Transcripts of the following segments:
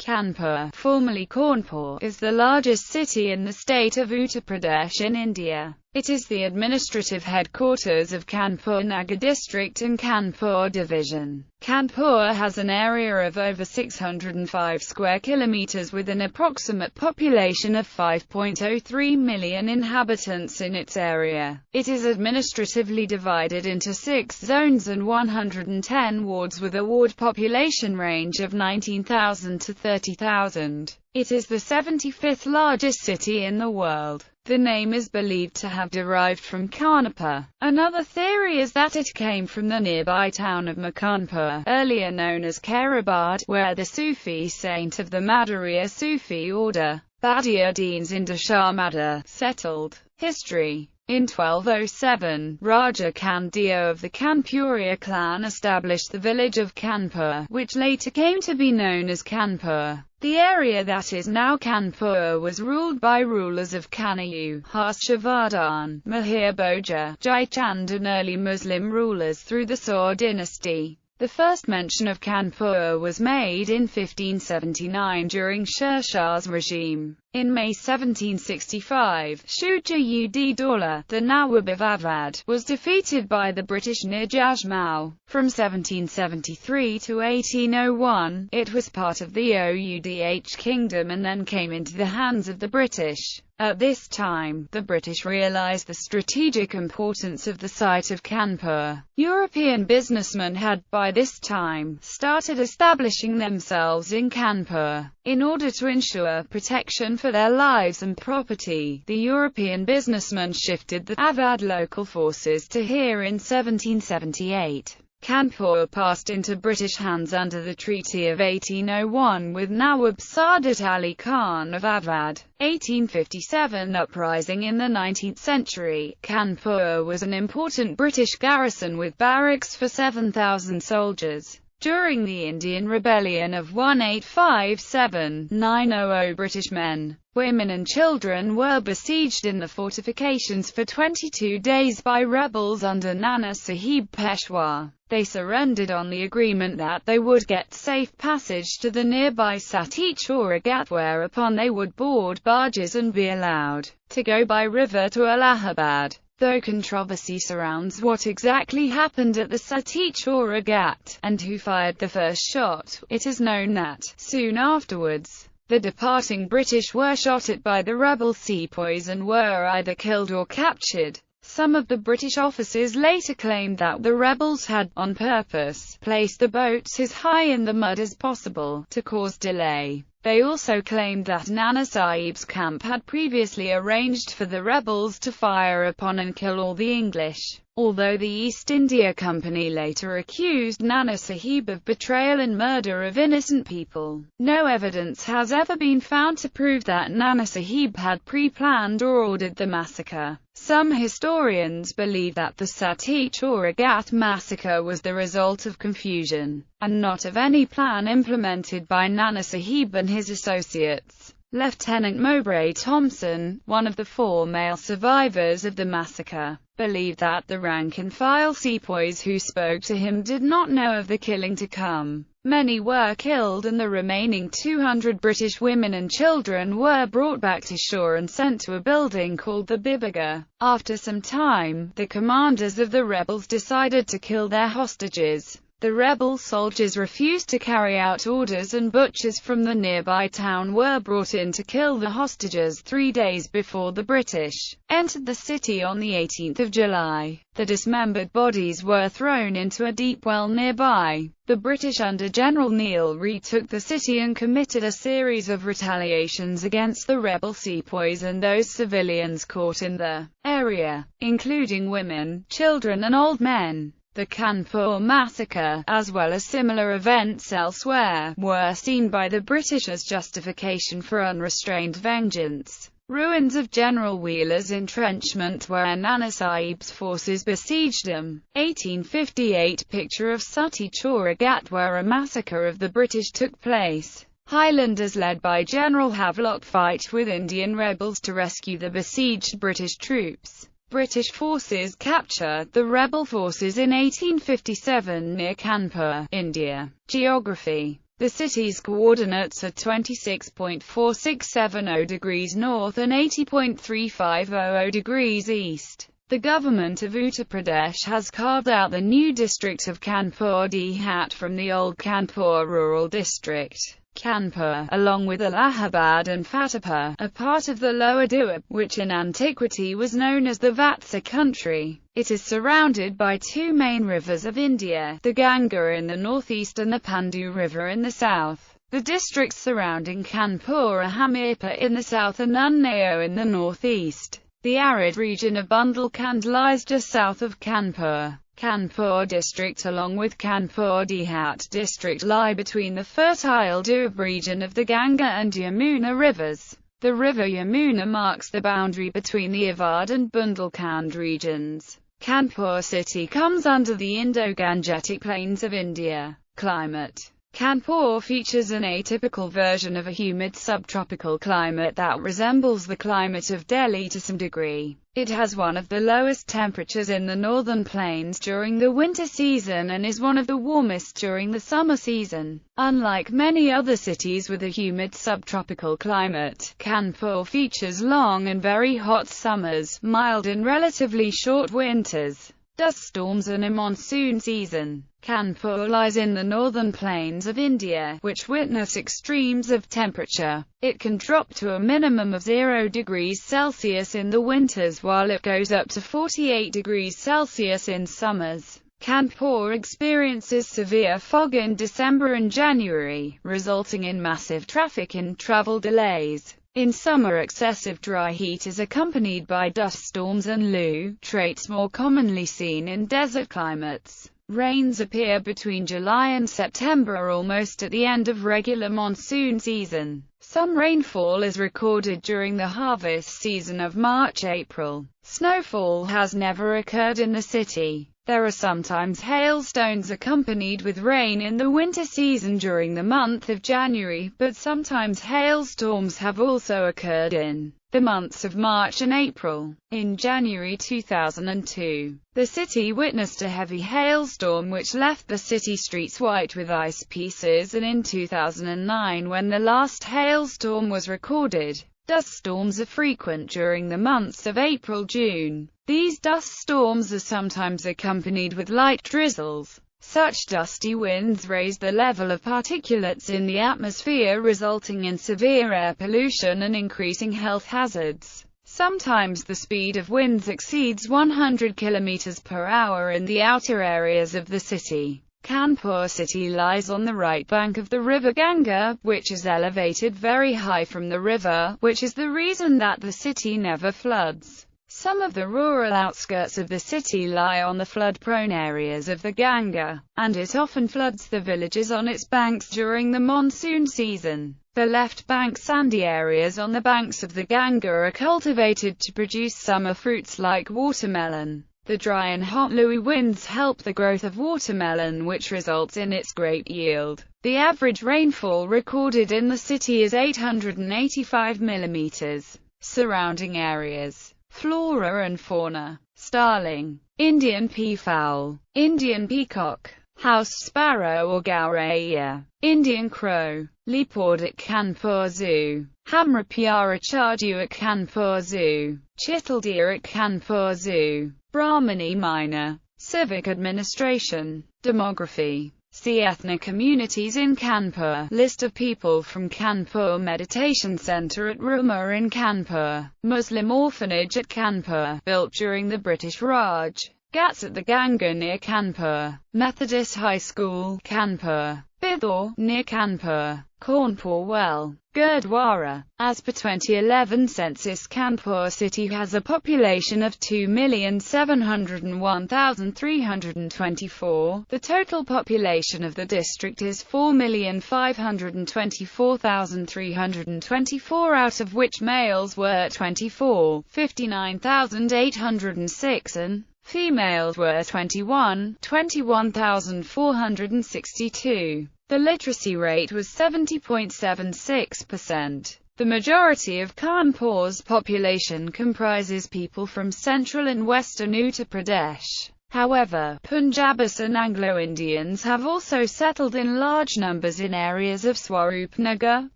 Kanpur, formerly Cawnpore, is the largest city in the state of Uttar Pradesh in India. It is the administrative headquarters of Kanpur Nagar district and Kanpur division. Kanpur has an area of over 605 square kilometers with an approximate population of 5.03 million inhabitants in its area. It is administratively divided into 6 zones and 110 wards with a ward population range of 19,000 to 30,000. It is the 75th largest city in the world. The name is believed to have derived from Kanpur. Another theory is that it came from the nearby town of Kanpur, earlier known as Khairabad, where the Sufi saint of the Madhurya Sufi order, Badiuddin Zinda Shah Madar, settled. History. In 1207, Raja Kandeo of the Kanpuriya clan established the village of Kanpur, which later came to be known as Kanpur. The area that is now Kanpur was ruled by rulers of Kanayu, Harshavardhan, Mihir Bhoja, Jaichand and early Muslim rulers through the Saur dynasty. The first mention of Kanpur was made in 1579 during Sher Shah's regime. In May 1765, Shuja-ud-Daulah, the Nawab of Awadh, was defeated by the British near Jajmau. From 1773 to 1801, it was part of the Oudh kingdom and then came into the hands of the British. At this time, the British realized the strategic importance of the site of Kanpur. European businessmen had, by this time, started establishing themselves in Kanpur. In order to ensure protection for their lives and property, the European businessmen shifted the Awadh local forces to here in 1778. Kanpur passed into British hands under the Treaty of 1801 with Nawab Saadat Ali Khan of Awadh. 1857 uprising. In the 19th century, Kanpur was an important British garrison with barracks for 7,000 soldiers. During the Indian Rebellion of 1857-900 British men, women and children were besieged in the fortifications for 22 days by rebels under Nana Sahib Peshwa. They surrendered on the agreement that they would get safe passage to the nearby Sati Ghat, whereupon they would board barges and be allowed to go by river to Allahabad. Though controversy surrounds what exactly happened at the Sati Ghat, and who fired the first shot, it is known that, soon afterwards, the departing British were shot at by the rebel sepoys and were either killed or captured. Some of the British officers later claimed that the rebels had, on purpose, placed the boats as high in the mud as possible, to cause delay. They also claimed that Nana Sahib's camp had previously arranged for the rebels to fire upon and kill all the English. Although the East India Company later accused Nana Sahib of betrayal and murder of innocent people, no evidence has ever been found to prove that Nana Sahib had pre-planned or ordered the massacre. Some historians believe that the Sati Ghat massacre was the result of confusion, and not of any plan implemented by Nana Sahib and his associates. Lieutenant Mowbray Thompson, one of the 4 male survivors of the massacre, believed that the rank-and-file sepoys who spoke to him did not know of the killing to come. Many were killed and the remaining 200 British women and children were brought back to shore and sent to a building called the Bibiga. After some time, the commanders of the rebels decided to kill their hostages. The rebel soldiers refused to carry out orders and butchers from the nearby town were brought in to kill the hostages 3 days before the British entered the city on the 18th of July. The dismembered bodies were thrown into a deep well nearby. The British under General Neil retook the city and committed a series of retaliations against the rebel sepoys and those civilians caught in the area, including women, children and old men. The Kanpur massacre, as well as similar events elsewhere, were seen by the British as justification for unrestrained vengeance. Ruins of General Wheeler's entrenchment where Nana Sahib's forces besieged him. 1858 picture of Sati Ghat where a massacre of the British took place. Highlanders led by General Havelock fight with Indian rebels to rescue the besieged British troops. British forces capture the rebel forces in 1857 near Kanpur, India. Geography. The city's coordinates are 26.4670 degrees north and 80.3500 degrees east. The government of Uttar Pradesh has carved out the new district of Kanpur Dehat from the old Kanpur rural district. Kanpur, along with Allahabad and Fatehpur, are part of the Lower Doab, which in antiquity was known as the Vatsa country. It is surrounded by two main rivers of India, the Ganga in the northeast and the Pandu River in the south. The districts surrounding Kanpur are Hamirpur in the south and Unnao in the northeast. The arid region of Bundelkhand lies just south of Kanpur. Kanpur district along with Kanpur Dehat district lie between the fertile Doab region of the Ganga and Yamuna rivers. The river Yamuna marks the boundary between the Awadh and Bundelkhand regions. Kanpur city comes under the Indo-Gangetic plains of India. Climate. Kanpur features an atypical version of a humid subtropical climate that resembles the climate of Delhi to some degree. It has one of the lowest temperatures in the northern plains during the winter season and is one of the warmest during the summer season. Unlike many other cities with a humid subtropical climate, Kanpur features long and very hot summers, mild and relatively short winters, dust storms and a monsoon season. Kanpur lies in the northern plains of India, which witness extremes of temperature. It can drop to a minimum of 0 degrees Celsius in the winters while it goes up to 48 degrees Celsius in summers. Kanpur experiences severe fog in December and January, resulting in massive traffic and travel delays. In summer, excessive dry heat is accompanied by dust storms and loo, traits more commonly seen in desert climates. Rains appear between July and September, almost at the end of regular monsoon season. Some rainfall is recorded during the harvest season of March-April. Snowfall has never occurred in the city. There are sometimes hailstones accompanied with rain in the winter season during the month of January, but sometimes hailstorms have also occurred in the months of March and April. In January 2002, the city witnessed a heavy hailstorm which left the city streets white with ice pieces, and in 2009, when the last hailstorm was recorded, dust storms are frequent during the months of April-June. These dust storms are sometimes accompanied with light drizzles. Such dusty winds raise the level of particulates in the atmosphere, resulting in severe air pollution and increasing health hazards. Sometimes the speed of winds exceeds 100 km per hour in the outer areas of the city. Kanpur city lies on the right bank of the river Ganga, which is elevated very high from the river, which is the reason that the city never floods. Some of the rural outskirts of the city lie on the flood-prone areas of the Ganga, and it often floods the villages on its banks during the monsoon season. The left bank sandy areas on the banks of the Ganga are cultivated to produce summer fruits like watermelon. The dry and hot Louis winds help the growth of watermelon, which results in its great yield. The average rainfall recorded in the city is 885 mm. Surrounding areas. Flora and fauna. Starling, Indian peafowl, Indian peacock, house sparrow or gauraya, Indian crow, leopard at Kanpur Zoo, Hamra chardu at Kanpur Zoo, chital deer at Kanpur Zoo, Brahmani minor. Civic administration. Demography. See ethnic communities in Kanpur. List of people from Kanpur Meditation Center at Ruma in Kanpur. Muslim orphanage at Kanpur, built during the British Raj. Ghats at the Ganga near Kanpur. Methodist High School, Kanpur. Bidor, near Kanpur. Cawnpore Well. Gurdwara. As per 2011 census, Kanpur city has a population of 2,701,324. The total population of the district is 4,524,324, out of which males were 59,806 and females were 21,462. The literacy rate was 70.76%. The majority of Kanpur's population comprises people from central and western Uttar Pradesh. However, Punjabis and Anglo-Indians have also settled in large numbers in areas of Swarupnagar,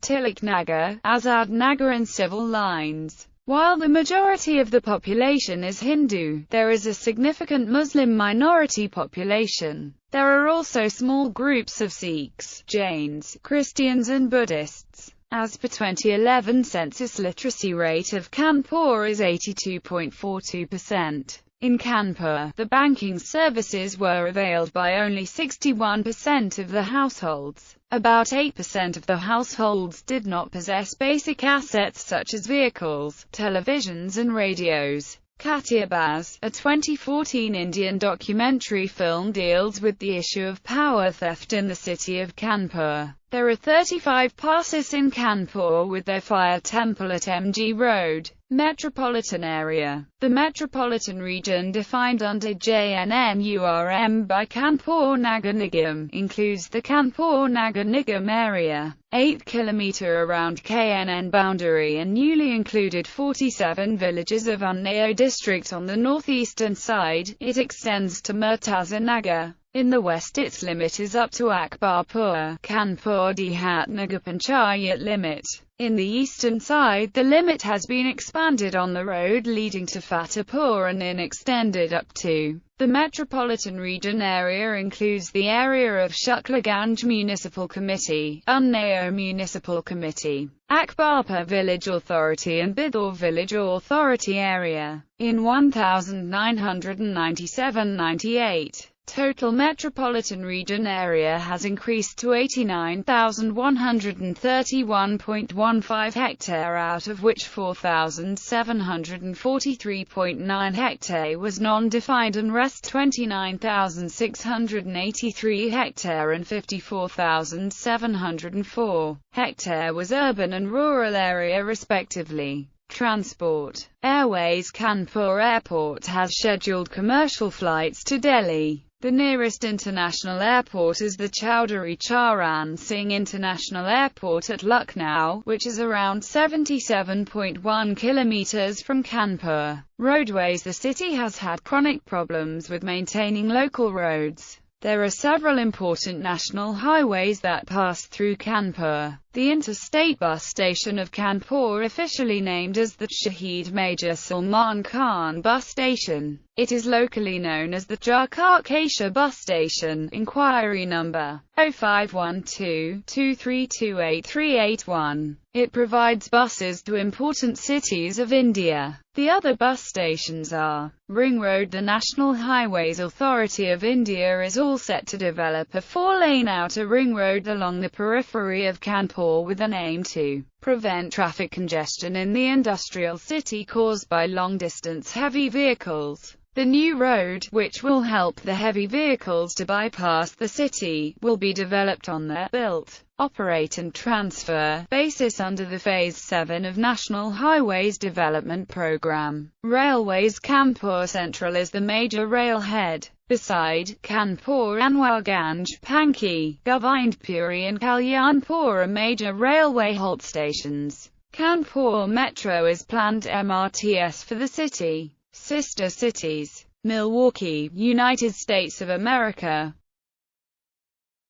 Tilaknagar, Azadnagar and civil lines. While the majority of the population is Hindu, there is a significant Muslim minority population. There are also small groups of Sikhs, Jains, Christians and Buddhists. As per 2011 census, literacy rate of Kanpur is 82.42%. In Kanpur, the banking services were availed by only 61% of the households. About 8% of the households did not possess basic assets such as vehicles, televisions and radios. Katiyabaz, a 2014 Indian documentary film, deals with the issue of power theft in the city of Kanpur. There are 35 passes in Kanpur with their fire temple at MG Road. Metropolitan area. The metropolitan region defined under JNNURM by Kanpur Nagar Nigam includes the Kanpur Nagar Nigam area, 8 km around KNN boundary and newly included 47 villages of Unnao district on the northeastern side. It extends to Murtaza Nagar. In the west its limit is up to Akbarpur, Kanpur Dehat Nagar Panchayat limit. In the eastern side the limit has been expanded on the road leading to Fatehpur and then extended up to. The metropolitan region area includes the area of Shuklaganj Municipal Committee, Unnao Municipal Committee, Akbarpur Village Authority and Bidor Village Authority area. In 1997-98. Total metropolitan region area has increased to 89,131.15 hectare, out of which 4,743.9 hectare was non-defined and rest 29,683 hectare and 54,704 hectare was urban and rural area respectively. Transport. Airways. Kanpur Airport has scheduled commercial flights to Delhi. The nearest international airport is the Chowdhury Charan Singh International Airport at Lucknow, which is around 77.1 kilometers from Kanpur. Roadways. The city has had chronic problems with maintaining local roads. There are several important national highways that pass through Kanpur. The interstate bus station of Kanpur, officially named as the Shahid Major Salman Khan bus station. It is locally known as the Jakarkasha bus station. Inquiry number 0512-2328-381. It provides buses to important cities of India. The other bus stations are Ring Road. The National Highways Authority of India is all set to develop a 4-lane outer ring road along the periphery of Kanpur with an aim to prevent traffic congestion in the industrial city caused by long-distance heavy vehicles. The new road, which will help the heavy vehicles to bypass the city, will be developed on the built, operate and transfer basis under the Phase 7 of National Highways Development Programme. Railways. Kanpur Central is the major railhead. Beside Kanpur, Anwarganj, Panki, Govindpuri and Kalyanpur are major railway halt stations. Kanpur Metro is planned MRTS for the city. Sister cities. Milwaukee, United States of America.